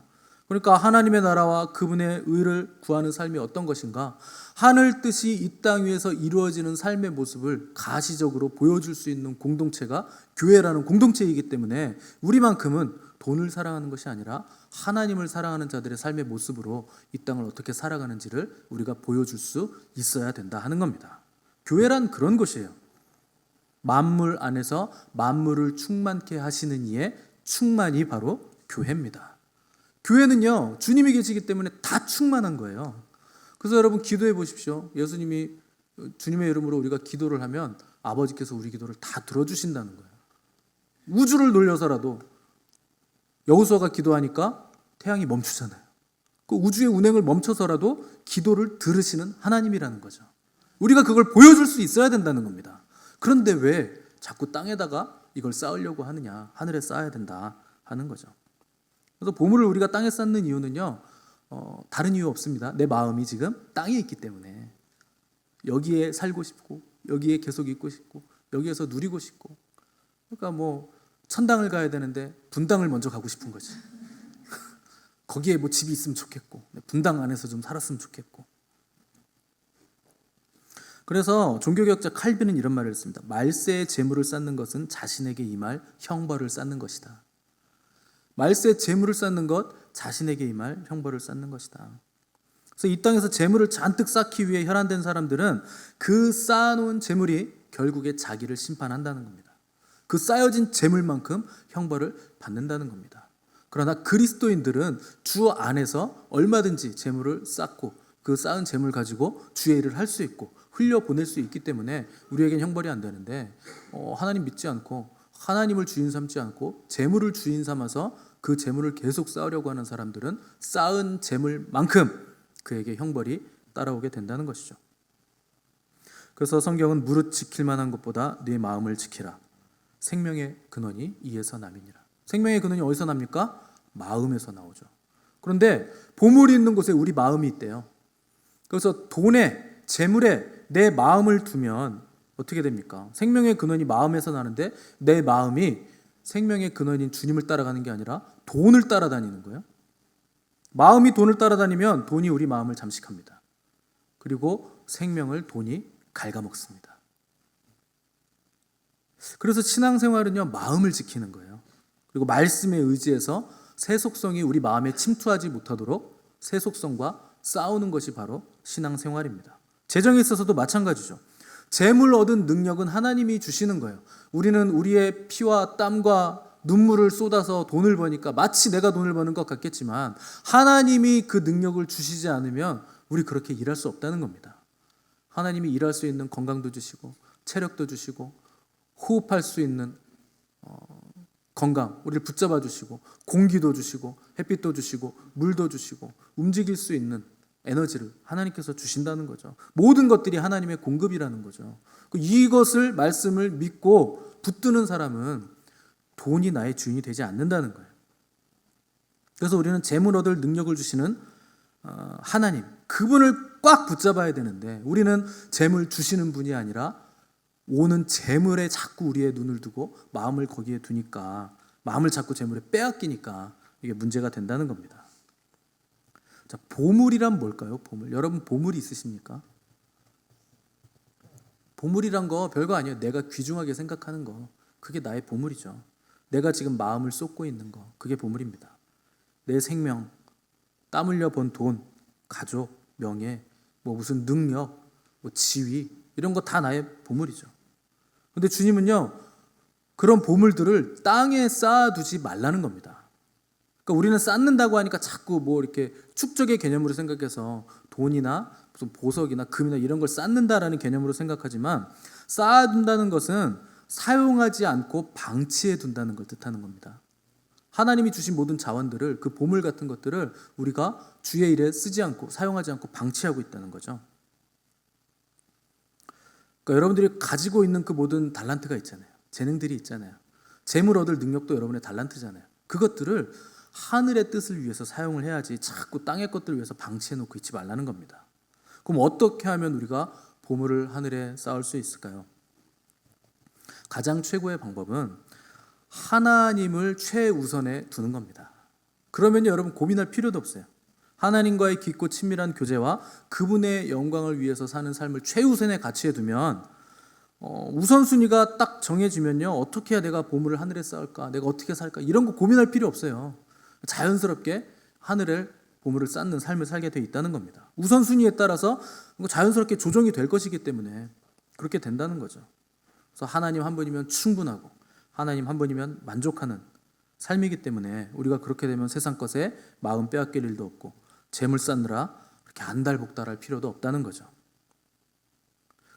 그러니까 하나님의 나라와 그분의 의를 구하는 삶이 어떤 것인가? 하늘 뜻이 이 땅 위에서 이루어지는 삶의 모습을 가시적으로 보여줄 수 있는 공동체가 교회라는 공동체이기 때문에 우리만큼은 돈을 사랑하는 것이 아니라 하나님을 사랑하는 자들의 삶의 모습으로 이 땅을 어떻게 살아가는지를 우리가 보여줄 수 있어야 된다 하는 겁니다. 교회란 그런 곳이에요. 만물 안에서 만물을 충만케 하시는 이의 충만이 바로 교회입니다. 교회는요 주님이 계시기 때문에 다 충만한 거예요. 그래서 여러분 기도해 보십시오. 예수님이 주님의 이름으로 우리가 기도를 하면 아버지께서 우리 기도를 다 들어주신다는 거예요. 우주를 놀려서라도 여호수아가 기도하니까 태양이 멈추잖아요. 그 우주의 운행을 멈춰서라도 기도를 들으시는 하나님이라는 거죠. 우리가 그걸 보여줄 수 있어야 된다는 겁니다. 그런데 왜 자꾸 땅에다가 이걸 쌓으려고 하느냐, 하늘에 쌓아야 된다 하는 거죠. 그래서 보물을 우리가 땅에 쌓는 이유는요 다른 이유 없습니다. 내 마음이 지금 땅에 있기 때문에 여기에 살고 싶고 여기에 계속 있고 싶고 여기에서 누리고 싶고, 그러니까 뭐 천당을 가야 되는데 분당을 먼저 가고 싶은 거지. 거기에 뭐 집이 있으면 좋겠고 분당 안에서 좀 살았으면 좋겠고. 그래서 종교개혁자 칼빈은 이런 말을 했습니다. 말세의 재물을 쌓는 것은 자신에게 임할 형벌을 쌓는 것이다. 말세의 재물을 쌓는 것, 자신에게 임할 형벌을 쌓는 것이다. 그래서 이 땅에서 재물을 잔뜩 쌓기 위해 혈안된 사람들은 그 쌓아놓은 재물이 결국에 자기를 심판한다는 겁니다. 그 쌓여진 재물만큼 형벌을 받는다는 겁니다. 그러나 그리스도인들은 주 안에서 얼마든지 재물을 쌓고 그 쌓은 재물 가지고 주의 일을 할 수 있고 흘려보낼 수 있기 때문에 우리에겐 형벌이 안 되는데 하나님 믿지 않고 하나님을 주인 삼지 않고 재물을 주인 삼아서 그 재물을 계속 쌓으려고 하는 사람들은 쌓은 재물만큼 그에게 형벌이 따라오게 된다는 것이죠. 그래서 성경은 무릇 지킬 만한 것보다 네 마음을 지키라. 생명의 근원이 이에서 남이니라. 생명의 근원이 어디서 납니까? 마음에서 나오죠. 그런데 보물이 있는 곳에 우리 마음이 있대요. 그래서 돈에, 재물에 내 마음을 두면 어떻게 됩니까? 생명의 근원이 마음에서 나는데 내 마음이 생명의 근원인 주님을 따라가는 게 아니라 돈을 따라다니는 거예요. 마음이 돈을 따라다니면 돈이 우리 마음을 잠식합니다. 그리고 생명을 돈이 갉아먹습니다. 그래서 신앙생활은요 마음을 지키는 거예요. 그리고 말씀에 의지해서 세속성이 우리 마음에 침투하지 못하도록 세속성과 싸우는 것이 바로 신앙생활입니다. 재정에 있어서도 마찬가지죠. 재물 얻은 능력은 하나님이 주시는 거예요. 우리는 우리의 피와 땀과 눈물을 쏟아서 돈을 버니까 마치 내가 돈을 버는 것 같겠지만 하나님이 그 능력을 주시지 않으면 우리 그렇게 일할 수 없다는 겁니다. 하나님이 일할 수 있는 건강도 주시고 체력도 주시고 호흡할 수 있는 건강, 우리를 붙잡아 주시고 공기도 주시고 햇빛도 주시고 물도 주시고 움직일 수 있는 에너지를 하나님께서 주신다는 거죠. 모든 것들이 하나님의 공급이라는 거죠. 이것을 말씀을 믿고 붙드는 사람은 돈이 나의 주인이 되지 않는다는 거예요. 그래서 우리는 재물 얻을 능력을 주시는 하나님, 그분을 꽉 붙잡아야 되는데 우리는 재물 주시는 분이 아니라 오는 재물에 자꾸 우리의 눈을 두고 마음을 거기에 두니까, 마음을 자꾸 재물에 빼앗기니까 이게 문제가 된다는 겁니다. 자, 보물이란 뭘까요? 보물. 여러분 보물이 있으십니까? 보물이란 거 별거 아니에요. 내가 귀중하게 생각하는 거, 그게 나의 보물이죠. 내가 지금 마음을 쏟고 있는 거, 그게 보물입니다. 내 생명, 땀 흘려 번 돈, 가족, 명예, 무슨 능력, 지위, 이런 거 다 나의 보물이죠. 근데 주님은요, 그런 보물들을 땅에 쌓아두지 말라는 겁니다. 그러니까 우리는 쌓는다고 하니까 자꾸 이렇게 축적의 개념으로 생각해서 돈이나 무슨 보석이나 금이나 이런 걸 쌓는다라는 개념으로 생각하지만, 쌓아둔다는 것은 사용하지 않고 방치해 둔다는 걸 뜻하는 겁니다. 하나님이 주신 모든 자원들을, 그 보물 같은 것들을 우리가 주의 일에 쓰지 않고 사용하지 않고 방치하고 있다는 거죠. 그러니까 여러분들이 가지고 있는 그 모든 달란트가 있잖아요. 재능들이 있잖아요. 재물 얻을 능력도 여러분의 달란트잖아요. 그것들을 하늘의 뜻을 위해서 사용을 해야지 자꾸 땅의 것들을 위해서 방치해 놓고 있지 말라는 겁니다. 그럼 어떻게 하면 우리가 보물을 하늘에 쌓을 수 있을까요? 가장 최고의 방법은 하나님을 최우선에 두는 겁니다. 그러면 여러분 고민할 필요도 없어요. 하나님과의 깊고 친밀한 교제와 그분의 영광을 위해서 사는 삶을 최우선의 가치에 두면 우선순위가 딱 정해지면요, 어떻게 해야 내가 보물을 하늘에 쌓을까, 내가 어떻게 살까, 이런 거 고민할 필요 없어요. 자연스럽게 하늘에 보물을 쌓는 삶을 살게 돼 있다는 겁니다. 우선순위에 따라서 자연스럽게 조정이 될 것이기 때문에 그렇게 된다는 거죠. 그래서 하나님 한 분이면 충분하고 하나님 한 분이면 만족하는 삶이기 때문에 우리가 그렇게 되면 세상 것에 마음 빼앗길 일도 없고 재물 쌓느라 그렇게 안달복달할 필요도 없다는 거죠.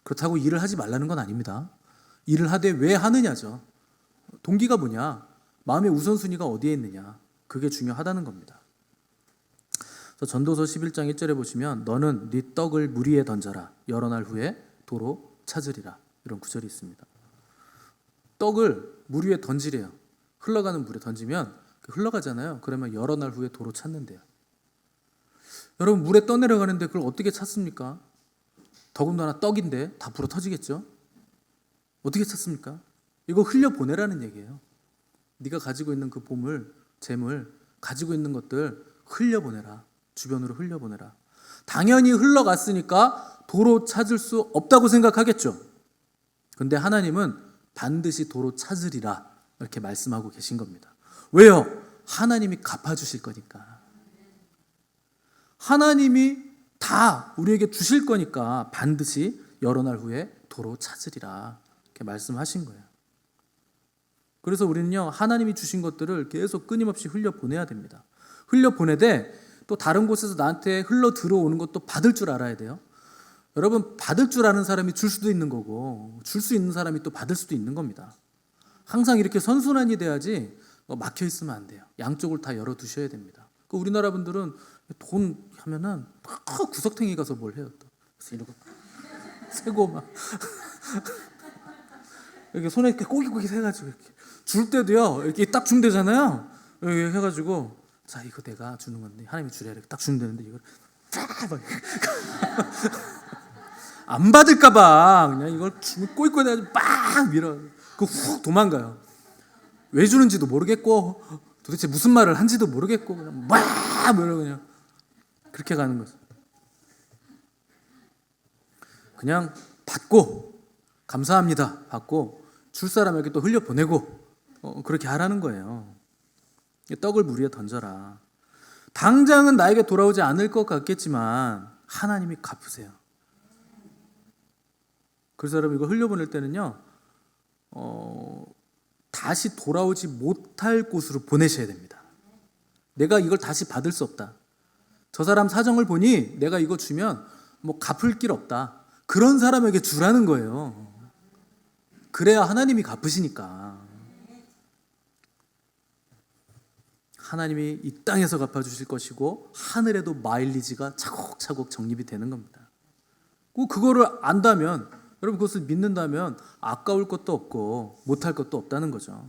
그렇다고 일을 하지 말라는 건 아닙니다. 일을 하되 왜 하느냐죠. 동기가 뭐냐, 마음의 우선순위가 어디에 있느냐, 그게 중요하다는 겁니다. 그래서 전도서 11장 1절에 보시면 너는 네 떡을 물 위에 던져라, 여러 날 후에 도로 찾으리라, 이런 구절이 있습니다. 떡을 물 위에 던지래요. 흘러가는 물에 던지면 흘러가잖아요. 그러면 여러 날 후에 도로 찾는데요. 여러분 물에 떠내려가는데 그걸 어떻게 찾습니까? 더군다나 떡인데 다 불어 터지겠죠? 어떻게 찾습니까? 이거 흘려보내라는 얘기예요. 네가 가지고 있는 그 보물, 재물, 가지고 있는 것들 흘려보내라. 주변으로 흘려보내라. 당연히 흘러갔으니까 도로 찾을 수 없다고 생각하겠죠. 근데 하나님은 반드시 도로 찾으리라, 이렇게 말씀하고 계신 겁니다. 왜요? 하나님이 갚아주실 거니까. 하나님이 다 우리에게 주실 거니까 반드시 여러 날 후에 도로 찾으리라, 이렇게 말씀하신 거예요. 그래서 우리는요, 하나님이 주신 것들을 계속 끊임없이 흘려보내야 됩니다. 흘려보내되 또 다른 곳에서 나한테 흘러 들어오는 것도 받을 줄 알아야 돼요. 여러분, 받을 줄 아는 사람이 줄 수도 있는 거고 줄 수 있는 사람이 또 받을 수도 있는 겁니다. 항상 이렇게 선순환이 돼야지 막혀 있으면 안 돼요. 양쪽을 다 열어두셔야 됩니다. 우리나라 분들은 돈 하면은 구석탱이 가서 뭘 해요. 또 이러고 세고 막 이렇게 손에 이렇게 꼬깃꼬깃 해가지고 이렇게 줄 때도요, 이렇게 딱 주면 되잖아요. 이렇게 해가지고 자, 이거 내가 주는 건데 하나님이 주래, 이렇게 딱 주면 되는데 이걸 안 받을까봐 그냥 이걸 꼬깃꼬깃 해가지고 빡 밀어. 훅 도망가요. 왜 주는지도 모르겠고 도대체 무슨 말을 한지도 모르겠고 그냥 막 뭐라고 그냥 그렇게 가는 거죠. 그냥 받고 감사합니다 받고 줄 사람에게 또 흘려보내고 그렇게 하라는 거예요. 떡을 물 위에 던져라. 당장은 나에게 돌아오지 않을 것 같겠지만 하나님이 갚으세요. 그래서 여러분 이거 흘려보낼 때는요, 다시 돌아오지 못할 곳으로 보내셔야 됩니다. 내가 이걸 다시 받을 수 없다. 저 사람 사정을 보니 내가 이거 주면 뭐 갚을 길 없다. 그런 사람에게 주라는 거예요. 그래야 하나님이 갚으시니까. 하나님이 이 땅에서 갚아주실 것이고 하늘에도 마일리지가 차곡차곡 적립이 되는 겁니다. 그거를 안다면, 여러분 그것을 믿는다면 아까울 것도 없고 못할 것도 없다는 거죠.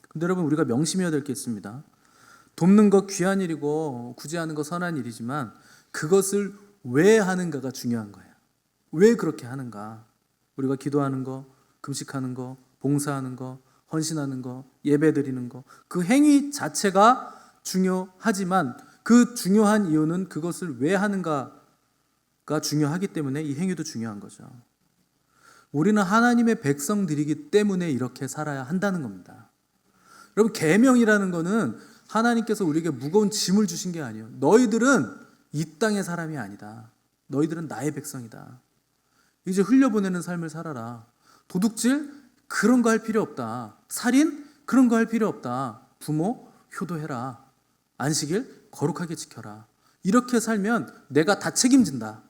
근데 여러분 우리가 명심해야 될 게 있습니다. 돕는 거 귀한 일이고 구제하는 거 선한 일이지만 그것을 왜 하는가가 중요한 거예요. 왜 그렇게 하는가? 우리가 기도하는 거, 금식하는 거, 봉사하는 거, 헌신하는 거, 예배 드리는 거, 그 행위 자체가 중요하지만 그 중요한 이유는 그것을 왜 하는가가 중요하기 때문에 이 행위도 중요한 거죠. 우리는 하나님의 백성들이기 때문에 이렇게 살아야 한다는 겁니다. 여러분 계명이라는 거는 하나님께서 우리에게 무거운 짐을 주신 게 아니에요. 너희들은 이 땅의 사람이 아니다. 너희들은 나의 백성이다. 이제 흘려보내는 삶을 살아라. 도둑질? 그런 거 할 필요 없다. 살인? 그런 거 할 필요 없다. 부모? 효도해라. 안식일? 거룩하게 지켜라. 이렇게 살면 내가 다 책임진다.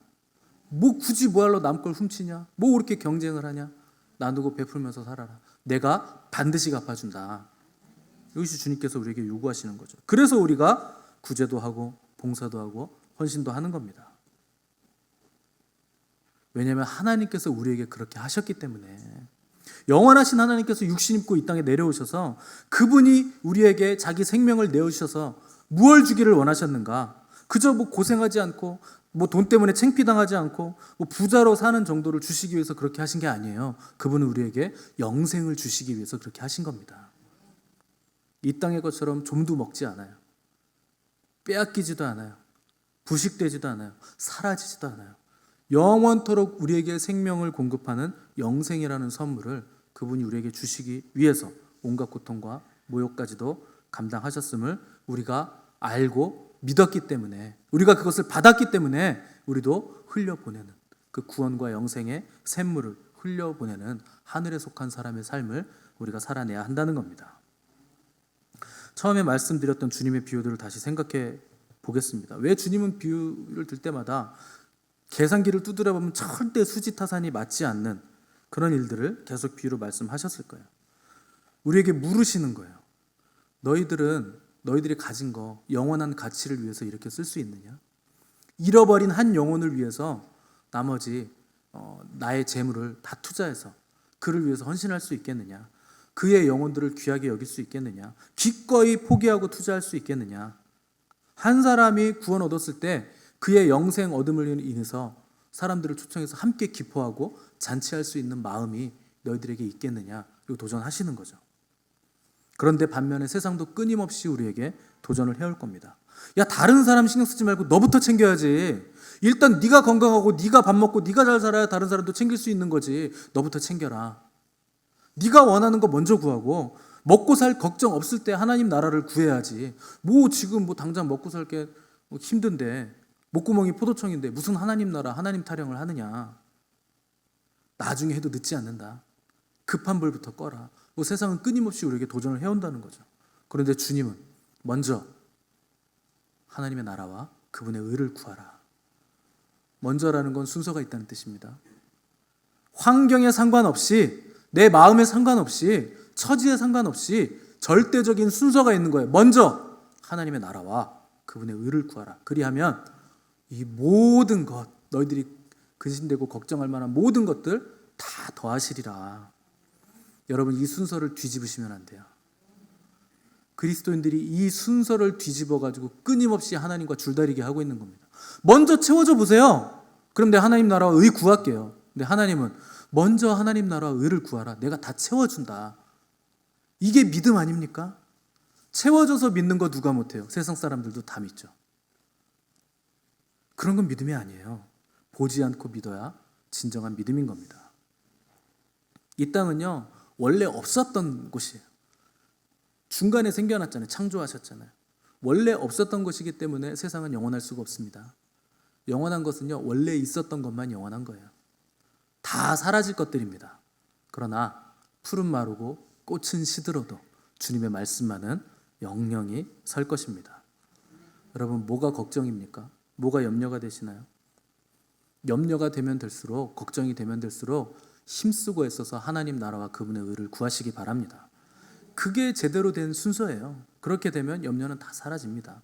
뭐 굳이 뭐하러 남 걸 훔치냐? 뭐 그렇게 경쟁을 하냐? 나누고 베풀면서 살아라. 내가 반드시 갚아준다. 이것이 주님께서 우리에게 요구하시는 거죠. 그래서 우리가 구제도 하고 봉사도 하고 헌신도 하는 겁니다. 왜냐하면 하나님께서 우리에게 그렇게 하셨기 때문에. 영원하신 하나님께서 육신 입고 이 땅에 내려오셔서 그분이 우리에게 자기 생명을 내어주셔서 무엇을 주기를 원하셨는가? 그저 뭐 고생하지 않고 뭐 돈 때문에 창피당하지 않고 뭐 부자로 사는 정도를 주시기 위해서 그렇게 하신 게 아니에요. 그분은 우리에게 영생을 주시기 위해서 그렇게 하신 겁니다. 이 땅의 것처럼 좀도 먹지 않아요. 빼앗기지도 않아요. 부식되지도 않아요. 사라지지도 않아요. 영원토록 우리에게 생명을 공급하는 영생이라는 선물을 그분이 우리에게 주시기 위해서 온갖 고통과 모욕까지도 감당하셨음을 우리가 알고 믿었기 때문에, 우리가 그것을 받았기 때문에 우리도 흘려보내는 그 구원과 영생의 샘물을 흘려보내는 하늘에 속한 사람의 삶을 우리가 살아내야 한다는 겁니다. 처음에 말씀드렸던 주님의 비유들을 다시 생각해 보겠습니다. 왜 주님은 비유를 들 때마다 계산기를 두드려 보면 절대 수지타산이 맞지 않는 그런 일들을 계속 비유로 말씀하셨을 거예요. 우리에게 물으시는 거예요. 너희들이 가진 거 영원한 가치를 위해서 이렇게 쓸 수 있느냐? 잃어버린 한 영혼을 위해서 나머지 나의 재물을 다 투자해서 그를 위해서 헌신할 수 있겠느냐? 그의 영혼들을 귀하게 여길 수 있겠느냐? 기꺼이 포기하고 투자할 수 있겠느냐? 한 사람이 구원 얻었을 때 그의 영생 얻음을 인해서 사람들을 초청해서 함께 기뻐하고 잔치할 수 있는 마음이 너희들에게 있겠느냐? 이거 도전하시는 거죠. 그런데 반면에 세상도 끊임없이 우리에게 도전을 해올 겁니다. 야, 다른 사람 신경 쓰지 말고 너부터 챙겨야지. 일단 네가 건강하고 네가 밥 먹고 네가 잘 살아야 다른 사람도 챙길 수 있는 거지. 너부터 챙겨라. 네가 원하는 거 먼저 구하고 먹고 살 걱정 없을 때 하나님 나라를 구해야지. 뭐 지금 뭐 당장 먹고 살게 힘든데 목구멍이 포도청인데 무슨 하나님 나라 하나님 타령을 하느냐. 나중에 해도 늦지 않는다. 급한 불부터 꺼라. 뭐 세상은 끊임없이 우리에게 도전을 해온다는 거죠. 그런데 주님은 먼저 하나님의 나라와 그분의 의를 구하라. 먼저라는 건 순서가 있다는 뜻입니다. 환경에 상관없이, 내 마음에 상관없이, 처지에 상관없이 절대적인 순서가 있는 거예요. 먼저 하나님의 나라와 그분의 의를 구하라. 그리하면 이 모든 것, 너희들이 근심되고 걱정할 만한 모든 것들 다 더하시리라. 여러분, 이 순서를 뒤집으시면 안 돼요. 그리스도인들이 이 순서를 뒤집어가지고 끊임없이 하나님과 줄다리기 하고 있는 겁니다. 먼저 채워줘 보세요. 그럼 내 하나님 나라와 의 구할게요. 근데 하나님은 먼저 하나님 나라와 의를 구하라. 내가 다 채워준다. 이게 믿음 아닙니까? 채워줘서 믿는 거 누가 못해요? 세상 사람들도 다 믿죠. 그런 건 믿음이 아니에요. 보지 않고 믿어야 진정한 믿음인 겁니다. 이 땅은요, 원래 없었던 곳이에요. 중간에 생겨났잖아요. 창조하셨잖아요. 원래 없었던 것이기 때문에 세상은 영원할 수가 없습니다. 영원한 것은요, 원래 있었던 것만 영원한 거예요. 다 사라질 것들입니다. 그러나 푸른 마르고 꽃은 시들어도 주님의 말씀만은 영영이 설 것입니다. 여러분, 뭐가 걱정입니까? 뭐가 염려가 되시나요? 염려가 되면 될수록, 걱정이 되면 될수록 힘쓰고 애써서 하나님 나라와 그분의 의를 구하시기 바랍니다. 그게 제대로 된 순서예요. 그렇게 되면 염려는 다 사라집니다.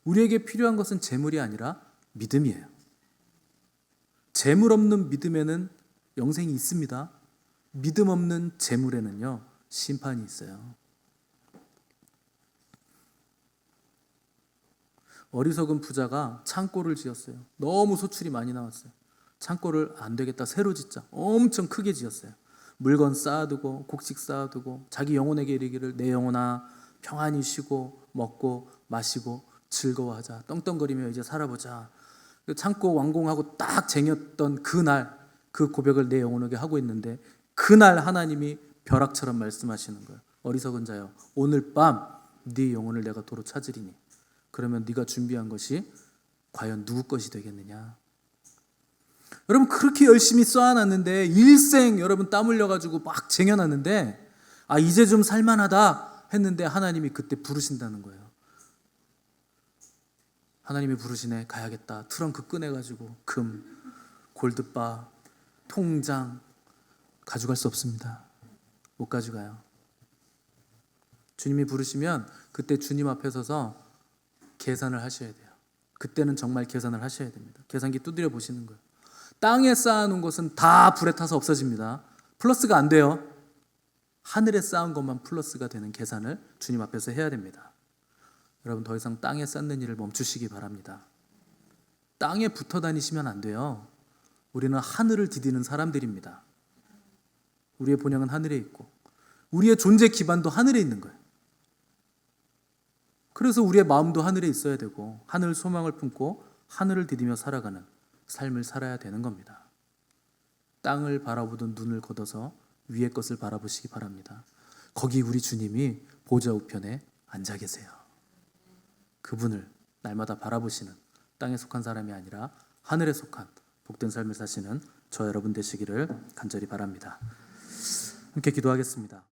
우리에게 필요한 것은 재물이 아니라 믿음이에요. 재물 없는 믿음에는 영생이 있습니다. 믿음 없는 재물에는요, 심판이 있어요. 어리석은 부자가 창고를 지었어요. 너무 소출이 많이 나왔어요. 창고를 안 되겠다, 새로 짓자. 엄청 크게 지었어요. 물건 쌓아두고 곡식 쌓아두고 자기 영혼에게 이르기를 내 영혼아 평안히 쉬고 먹고 마시고 즐거워하자. 떵떵거리며 이제 살아보자. 창고 완공하고 딱 쟁였던 그날 그 고백을 내 영혼에게 하고 있는데 그날 하나님이 벼락처럼 말씀하시는 거예요. 어리석은 자여, 오늘 밤 네 영혼을 내가 도로 찾으리니 그러면 네가 준비한 것이 과연 누구 것이 되겠느냐. 여러분, 그렇게 열심히 쌓아놨는데 일생 여러분 땀 흘려가지고 막 쟁여놨는데 이제 좀 살만하다 했는데 하나님이 그때 부르신다는 거예요. 하나님이 부르시네. 가야겠다. 트렁크 꺼내가지고 금, 골드바, 통장 가져갈 수 없습니다. 못 가져가요. 주님이 부르시면 그때 주님 앞에 서서 계산을 하셔야 돼요. 그때는 정말 계산을 하셔야 됩니다. 계산기 두드려 보시는 거예요. 땅에 쌓아놓은 것은 다 불에 타서 없어집니다. 플러스가 안 돼요. 하늘에 쌓은 것만 플러스가 되는 계산을 주님 앞에서 해야 됩니다. 여러분, 더 이상 땅에 쌓는 일을 멈추시기 바랍니다. 땅에 붙어 다니시면 안 돼요. 우리는 하늘을 디디는 사람들입니다. 우리의 본향은 하늘에 있고 우리의 존재 기반도 하늘에 있는 거예요. 그래서 우리의 마음도 하늘에 있어야 되고 하늘 소망을 품고 하늘을 디디며 살아가는 삶을 살아야 되는 겁니다. 땅을 바라보던 눈을 걷어서 위의 것을 바라보시기 바랍니다. 거기 우리 주님이 보좌 우편에 앉아 계세요. 그분을 날마다 바라보시는 땅에 속한 사람이 아니라 하늘에 속한 복된 삶을 사시는 저 여러분 되시기를 간절히 바랍니다. 함께 기도하겠습니다.